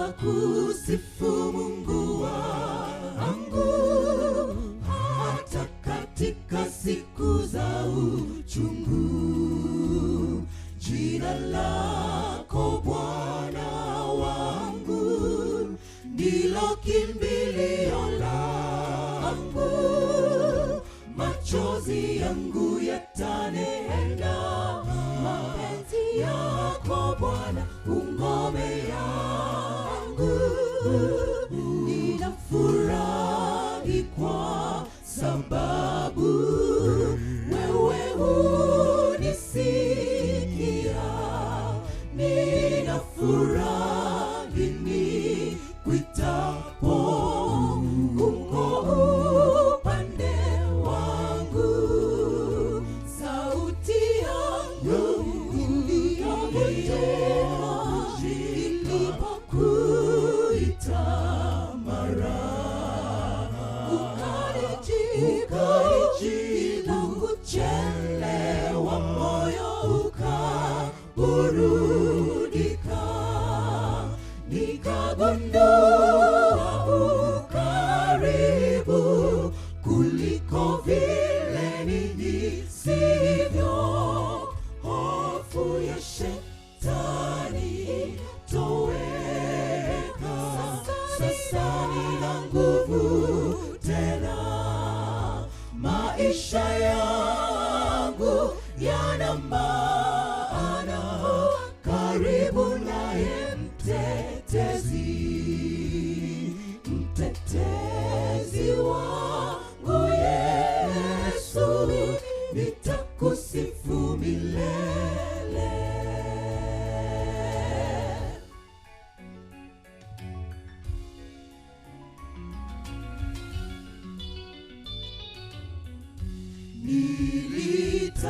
Nitakusifu Mungu wangu hata katika siku za uchungu. Jina lako Bwana wangu ndilo kimbilio langu. Machozi yangu yatanena mapenzi yako Bwana, ngome yangu. Ninafurahi kwa sababu wewe hunisikia. Ninafurahi nikuitapo, uko upande wangu. Sauti yangu nilipokuita mara, ukanijibu kuchelewa, moyo ukaburudika. Nikagundua ukaribu kuliko vile nihisivyo. Hofu ya shetani toweka, sasa nina nguvu tena. Maisha yangu yana maana karibu naye mtetezi wangu Yesu. Nitakusifu milele.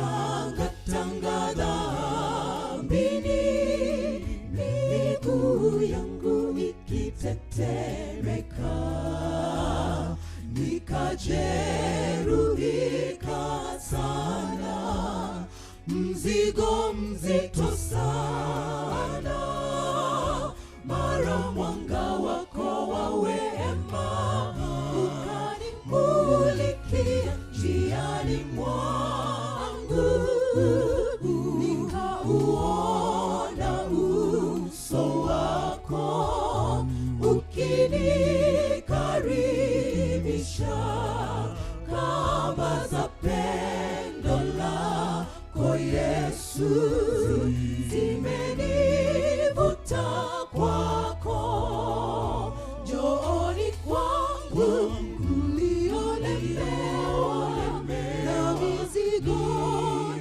Nilitangatanga dhambini, miguu yangu ikitetemeka. Nikajeruhika sana, mzigo mzito sana. Mara mwanga wako wa wema ukanimulikia njiani mwangu. Nikauona uso wako ukinikaribisha. Kamba za pendo lako Yesu zimenivuta kwako. Njooni kwangu mliolemewa na mizigo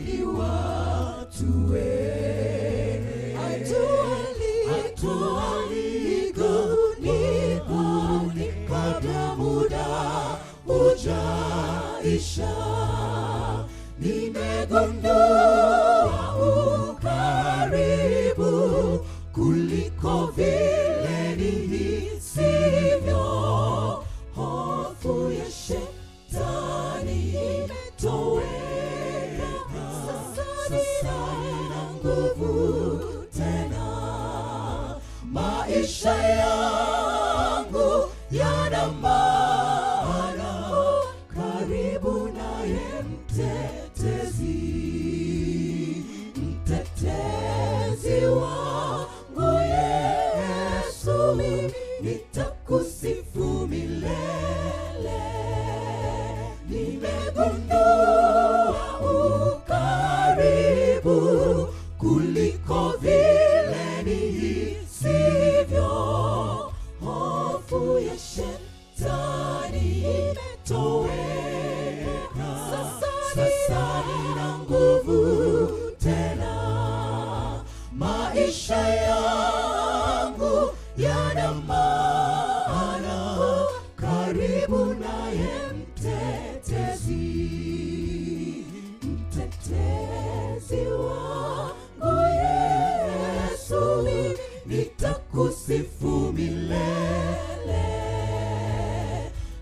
niwatue. Hatualiguni kabla muda hujaisha. Nimegundua ukaribu kuliko vile nihisivyo. Hofu ya shetani imetoweka, sasa nina nguvu tena. Maisha yangu yana maana karibu naye mtetezi wangu Yesu. Nitakusifu milele. Nimegundua ukaribu kuliko vile nihisivyo. Hofu ya shetani imetoweka, sasa nina nguvu tena. Maisha yangu yana maana karibu naye mtetezi wangu Yesu. Nitakusifu milele.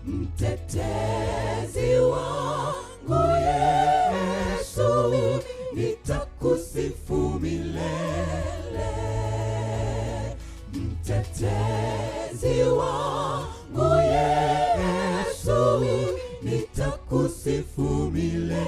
Mtetezi wangu Yesu. Nitakusifu milele. mtetezi wangu Yesu, nitakusifu milele.